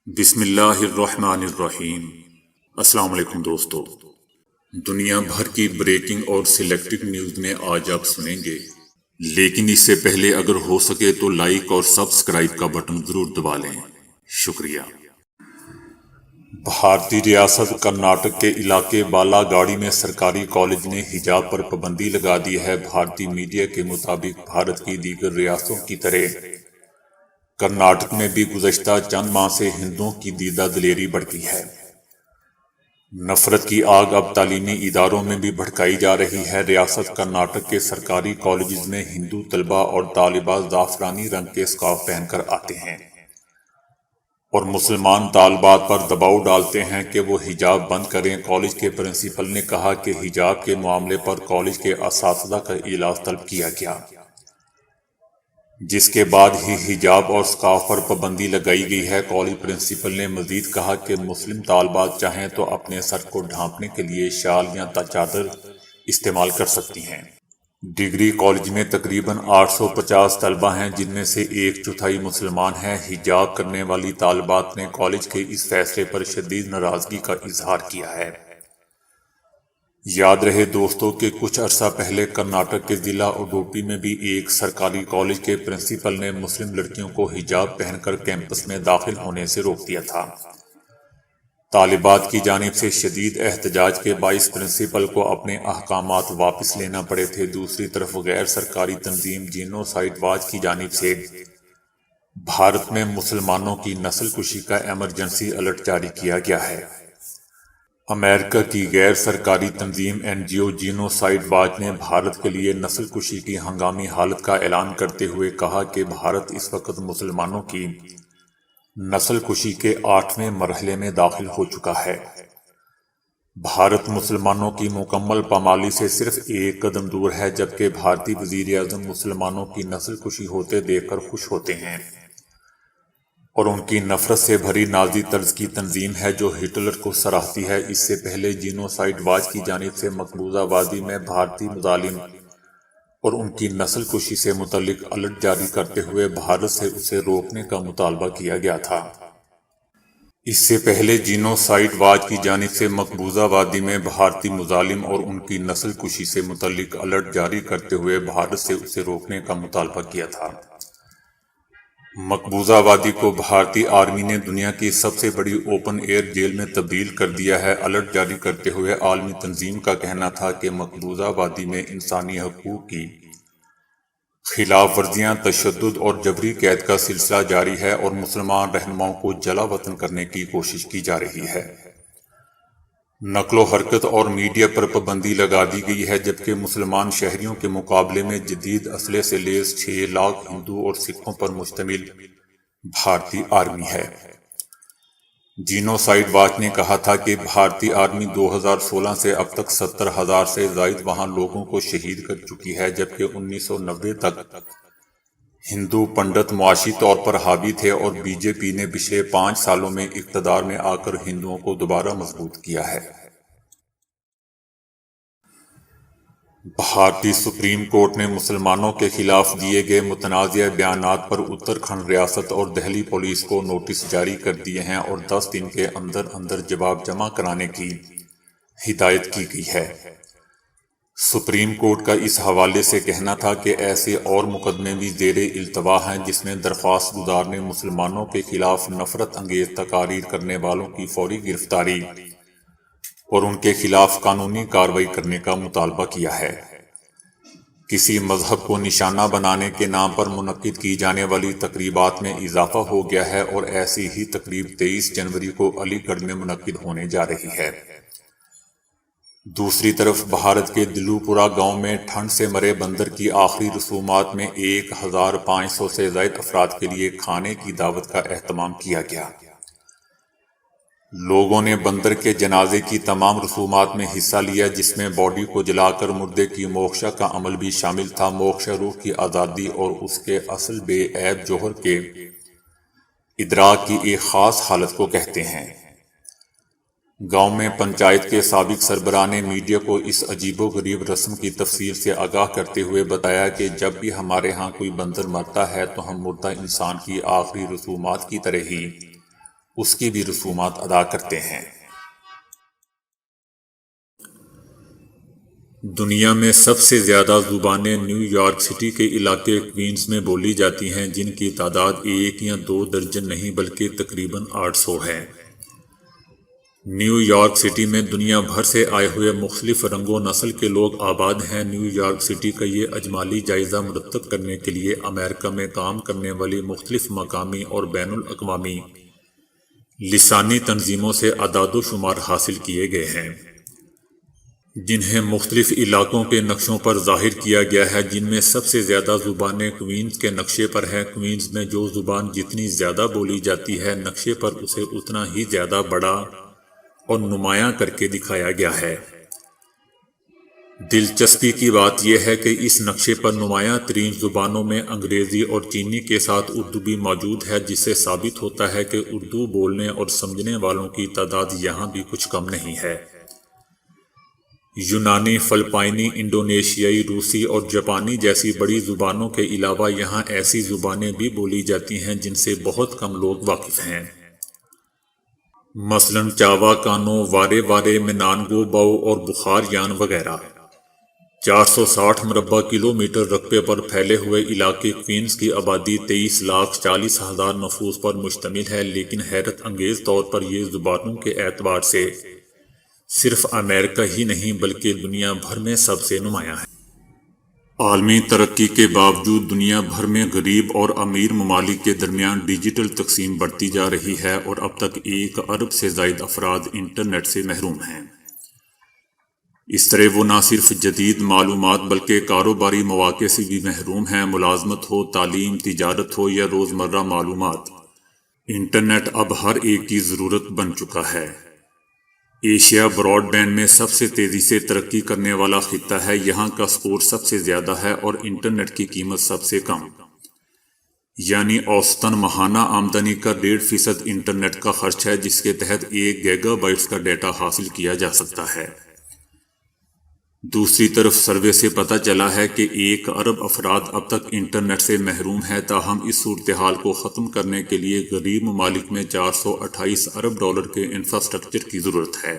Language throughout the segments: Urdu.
بسم اللہ الرحمن الرحیم۔ السلام علیکم دوستو، دنیا بھر کی بریکنگ اور سلیکٹڈ نیوز میں آج آپ سنیں گے، لیکن اس سے پہلے اگر ہو سکے تو لائک اور سبسکرائب کا بٹن ضرور دبا لیں۔ شکریہ۔ بھارتی ریاست کرناٹک کے علاقے بالا گاڑی میں سرکاری کالج نے حجاب پر پابندی لگا دی ہے۔ بھارتی میڈیا کے مطابق بھارت کی دیگر ریاستوں کی طرح کرناٹک میں بھی گزشتہ چند ماہ سے ہندوؤں کی دیدہ دلیری بڑھتی ہے۔ نفرت کی آگ اب تعلیمی اداروں میں بھی بھڑکائی جا رہی ہے۔ ریاست کرناٹک کے سرکاری کالجز میں ہندو طلباء اور طالبات زعفرانی رنگ کے سکارف پہن کر آتے ہیں اور مسلمان طالبات پر دباؤ ڈالتے ہیں کہ وہ حجاب بند کریں۔ کالج کے پرنسپل نے کہا کہ حجاب کے معاملے پر کالج کے اساتذہ کا اجلاس طلب کیا گیا، جس کے بعد ہی حجاب اور سکارف پر پابندی لگائی گئی ہے۔ کالج پرنسپل نے مزید کہا کہ مسلم طالبات چاہیں تو اپنے سر کو ڈھانپنے کے لیے شال یا چادر استعمال کر سکتی ہیں۔ ڈگری کالج میں تقریباً 850 طلبہ ہیں، جن میں سے 1/4 مسلمان ہیں۔ حجاب کرنے والی طالبات نے کالج کے اس فیصلے پر شدید ناراضگی کا اظہار کیا ہے۔ یاد رہے دوستو کہ کچھ عرصہ پہلے کرناٹک کے ضلع اڈوپی میں بھی ایک سرکاری کالج کے پرنسپل نے مسلم لڑکیوں کو حجاب پہن کر کیمپس میں داخل ہونے سے روک دیا تھا۔ طالبات کی جانب سے شدید احتجاج کے باعث پرنسپل کو اپنے احکامات واپس لینا پڑے تھے۔ دوسری طرف غیر سرکاری تنظیم جینوسائیڈ واچ کی جانب سے بھارت میں مسلمانوں کی نسل کشی کا ایمرجنسی الرٹ جاری کیا گیا ہے۔ امریکہ کی غیر سرکاری تنظیم NGO جینوسائیڈ واچ نے بھارت کے لیے نسل کشی کی ہنگامی حالت کا اعلان کرتے ہوئے کہا کہ بھارت اس وقت مسلمانوں کی نسل کشی کے 8ویں مرحلے میں داخل ہو چکا ہے۔ بھارت مسلمانوں کی مکمل پامالی سے صرف ایک قدم دور ہے، جبکہ بھارتی وزیر اعظم مسلمانوں کی نسل کشی ہوتے دیکھ کر خوش ہوتے ہیں اور ان کی نفرت سے بھری نازی طرز کی تنظیم ہے جو ہٹلر کو سراہتی ہے۔ اس سے پہلے جینوسائیڈ واچ کی جانب سے مقبوضہ وادی میں بھارتی مظالم اور ان کی نسل کشی سے متعلق الرٹ جاری کرتے ہوئے بھارت سے اسے روکنے کا مطالبہ کیا گیا تھا۔ اس سے پہلے جینوسائیڈ واچ کی جانب سے مقبوضہ وادی میں بھارتی مظالم اور ان کی نسل کشی سے متعلق الرٹ جاری کرتے ہوئے بھارت سے اسے روکنے کا مطالبہ کیا تھا۔ مقبوضہ وادی کو بھارتی آرمی نے دنیا کی سب سے بڑی اوپن ایئر جیل میں تبدیل کر دیا ہے۔ الرٹ جاری کرتے ہوئے عالمی تنظیم کا کہنا تھا کہ مقبوضہ وادی میں انسانی حقوق کی خلاف ورزیاں، تشدد اور جبری قید کا سلسلہ جاری ہے اور مسلمان رہنماؤں کو جلا وطن کرنے کی کوشش کی جا رہی ہے۔ نقل و حرکت اور میڈیا پر پابندی لگا دی گئی ہے، جبکہ مسلمان شہریوں کے مقابلے میں جدید اسلحے سے لیس 6 لاکھ ہندو اور سکھوں پر مشتمل بھارتی آرمی ہے۔ جینوسائیڈ واچ نے کہا تھا کہ بھارتی آرمی 2016 سے اب تک 70,000 سے زائد وہاں لوگوں کو شہید کر چکی ہے، جبکہ 1990 تک ہندو پنڈت معاشی طور پر حاوی تھے اور BJP نے پچھلے 5 سالوں میں اقتدار میں آ کر ہندوؤں کو دوبارہ مضبوط کیا ہے۔ بھارتی سپریم کورٹ نے مسلمانوں کے خلاف دیے گئے متنازع بیانات پر اتراکھنڈ ریاست اور دہلی پولیس کو نوٹس جاری کر دیے ہیں اور 10 دن کے اندر اندر جواب جمع کرانے کی ہدایت کی گئی ہے۔ سپریم کورٹ کا اس حوالے سے کہنا تھا کہ ایسے اور مقدمے بھی زیر التوا ہیں جس میں درخواست گزار نے مسلمانوں کے خلاف نفرت انگیز تقاریر کرنے والوں کی فوری گرفتاری اور ان کے خلاف قانونی کارروائی کرنے کا مطالبہ کیا ہے۔ کسی مذہب کو نشانہ بنانے کے نام پر منعقد کی جانے والی تقریبات میں اضافہ ہو گیا ہے اور ایسی ہی تقریب 23 جنوری کو علی گڑھ میں منعقد ہونے جا رہی ہے۔ دوسری طرف بھارت کے دلوپورہ گاؤں میں ٹھنڈ سے مرے بندر کی آخری رسومات میں 1500 سے زائد افراد کے لیے کھانے کی دعوت کا اہتمام کیا گیا۔ لوگوں نے بندر کے جنازے کی تمام رسومات میں حصہ لیا، جس میں باڈی کو جلا کر مردے کی موکشا کا عمل بھی شامل تھا۔ موکشا روح کی آزادی اور اس کے اصل بے عیب جوہر کے ادراک کی ایک خاص حالت کو کہتے ہیں۔ گاؤں میں پنچایت کے سابق سربراہ نے میڈیا کو اس عجیب و غریب رسم کی تفصیل سے آگاہ کرتے ہوئے بتایا کہ جب بھی ہمارے ہاں کوئی بندر مرتا ہے تو ہم مردہ انسان کی آخری رسومات کی طرح ہی اس کی بھی رسومات ادا کرتے ہیں۔ دنیا میں سب سے زیادہ زبانیں نیو یارک سٹی کے علاقے کوینز میں بولی جاتی ہیں، جن کی تعداد 1 یا 2 درجن نہیں بلکہ تقریباً 800 ہے۔ نیو یارک سٹی میں دنیا بھر سے آئے ہوئے مختلف رنگ و نسل کے لوگ آباد ہیں۔ نیو یارک سٹی کا یہ اجمالی جائزہ مرتب کرنے کے لیے امریکہ میں کام کرنے والی مختلف مقامی اور بین الاقوامی لسانی تنظیموں سے اعداد و شمار حاصل کیے گئے ہیں، جنہیں مختلف علاقوں کے نقشوں پر ظاہر کیا گیا ہے، جن میں سب سے زیادہ زبانیں کوینز کے نقشے پر ہیں۔ کوینز میں جو زبان جتنی زیادہ بولی جاتی ہے، نقشے پر اسے اتنا ہی زیادہ بڑا اور نمایاں کر کے دکھایا گیا ہے۔ دلچسپی کی بات یہ ہے کہ اس نقشے پر نمایاں ترین زبانوں میں انگریزی اور چینی کے ساتھ اردو بھی موجود ہے، جس سے ثابت ہوتا ہے کہ اردو بولنے اور سمجھنے والوں کی تعداد یہاں بھی کچھ کم نہیں ہے۔ یونانی، فلپائنی، انڈونیشیائی، روسی اور جاپانی جیسی بڑی زبانوں کے علاوہ یہاں ایسی زبانیں بھی بولی جاتی ہیں جن سے بہت کم لوگ واقف ہیں، مثلاً چاوا کانو، وارے وارے، منانگو باؤ اور بخاریان وغیرہ۔ 460 مربع کلومیٹر رقبے پر پھیلے ہوئے علاقے کوینز کی آبادی 23,40,000 نفوس پر مشتمل ہے، لیکن حیرت انگیز طور پر یہ زبانوں کے اعتبار سے صرف امریکہ ہی نہیں بلکہ دنیا بھر میں سب سے نمایاں ہے۔ عالمی ترقی کے باوجود دنیا بھر میں غریب اور امیر ممالک کے درمیان ڈیجیٹل تقسیم بڑھتی جا رہی ہے اور اب تک 1 ارب سے زائد افراد انٹرنیٹ سے محروم ہیں۔ اس طرح وہ نہ صرف جدید معلومات بلکہ کاروباری مواقع سے بھی محروم ہیں۔ ملازمت ہو، تعلیم، تجارت ہو یا روزمرہ معلومات، انٹرنیٹ اب ہر ایک کی ضرورت بن چکا ہے۔ ایشیا براڈ بینڈ میں سب سے تیزی سے ترقی کرنے والا خطہ ہے۔ یہاں کا سکور سب سے زیادہ ہے اور انٹرنیٹ کی قیمت سب سے کم، یعنی اوسطاً ماہانہ آمدنی کا 1.5% انٹرنیٹ کا خرچ ہے، جس کے تحت 1 گیگا بائٹس کا ڈیٹا حاصل کیا جا سکتا ہے۔ دوسری طرف سروے سے پتہ چلا ہے کہ 1 ارب افراد اب تک انٹرنیٹ سے محروم ہیں، تاہم اس صورتحال کو ختم کرنے کے لیے غریب ممالک میں $428 ارب کے انفراسٹرکچر کی ضرورت ہے،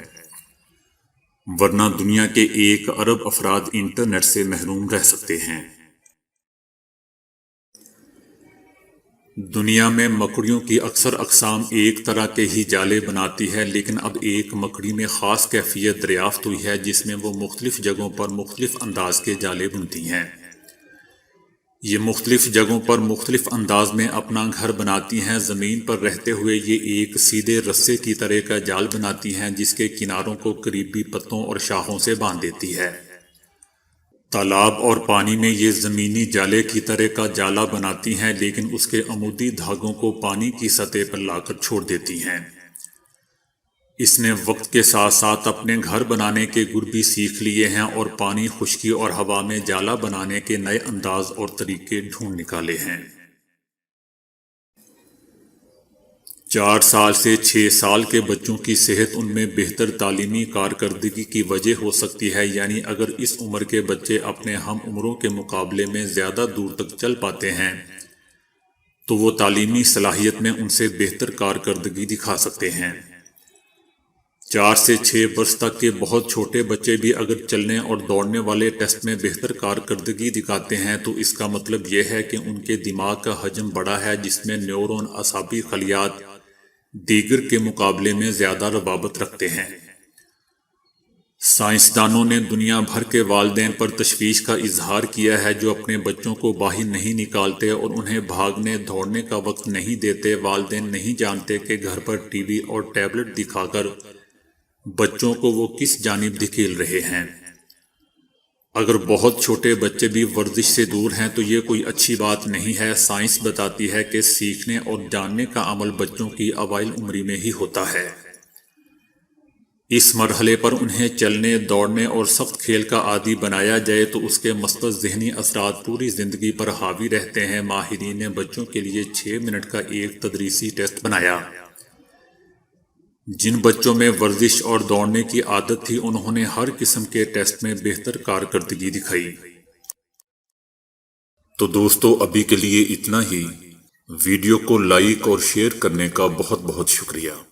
ورنہ دنیا کے 1 ارب افراد انٹرنیٹ سے محروم رہ سکتے ہیں۔ دنیا میں مکڑیوں کی اکثر اقسام ایک طرح کے ہی جالے بناتی ہے، لیکن اب ایک مکڑی میں خاص کیفیت دریافت ہوئی ہے جس میں وہ مختلف جگہوں پر مختلف انداز کے جالے بنتی ہیں۔ یہ مختلف جگہوں پر مختلف انداز میں اپنا گھر بناتی ہیں۔ زمین پر رہتے ہوئے یہ ایک سیدھے رسے کی طرح کا جال بناتی ہیں جس کے کناروں کو قریبی پتوں اور شاخوں سے باندھ دیتی ہے۔ تالاب اور پانی میں یہ زمینی جالے کی طرح کا جالا بناتی ہیں، لیکن اس کے عمودی دھاگوں کو پانی کی سطح پر لا کر چھوڑ دیتی ہیں۔ اس نے وقت کے ساتھ ساتھ اپنے گھر بنانے کے گر بھی سیکھ لیے ہیں اور پانی، خشکی اور ہوا میں جالا بنانے کے نئے انداز اور طریقے ڈھونڈ نکالے ہیں۔ 4 سال سے 6 سال کے بچوں کی صحت ان میں بہتر تعلیمی کارکردگی کی وجہ ہو سکتی ہے، یعنی اگر اس عمر کے بچے اپنے ہم عمروں کے مقابلے میں زیادہ دور تک چل پاتے ہیں تو وہ تعلیمی صلاحیت میں ان سے بہتر کارکردگی دکھا سکتے ہیں۔ 4 سے 6 برس تک کے بہت چھوٹے بچے بھی اگر چلنے اور دوڑنے والے ٹیسٹ میں بہتر کارکردگی دکھاتے ہیں تو اس کا مطلب یہ ہے کہ ان کے دماغ کا حجم بڑا ہے، جس میں نیورون، اعصابی خلیات دیگر کے مقابلے میں زیادہ ربابت رکھتے ہیں۔ سائنسدانوں نے دنیا بھر کے والدین پر تشویش کا اظہار کیا ہے جو اپنے بچوں کو باہر نہیں نکالتے اور انہیں بھاگنے دوڑنے کا وقت نہیں دیتے۔ والدین نہیں جانتے کہ گھر پر ٹی وی اور ٹیبلٹ دکھا کر بچوں کو وہ کس جانب دھکیل رہے ہیں۔ اگر بہت چھوٹے بچے بھی ورزش سے دور ہیں تو یہ کوئی اچھی بات نہیں ہے۔ سائنس بتاتی ہے کہ سیکھنے اور جاننے کا عمل بچوں کی اوائل عمری میں ہی ہوتا ہے۔ اس مرحلے پر انہیں چلنے، دوڑنے اور سخت کھیل کا عادی بنایا جائے تو اس کے مثبت ذہنی اثرات پوری زندگی پر حاوی رہتے ہیں۔ ماہرین نے بچوں کے لیے 6 منٹ کا ایک تدریسی ٹیسٹ بنایا۔ جن بچوں میں ورزش اور دوڑنے کی عادت تھی انہوں نے ہر قسم کے ٹیسٹ میں بہتر کارکردگی دکھائی۔ تو دوستو ابھی کے لیے اتنا ہی۔ ویڈیو کو لائک اور شیئر کرنے کا بہت بہت شکریہ۔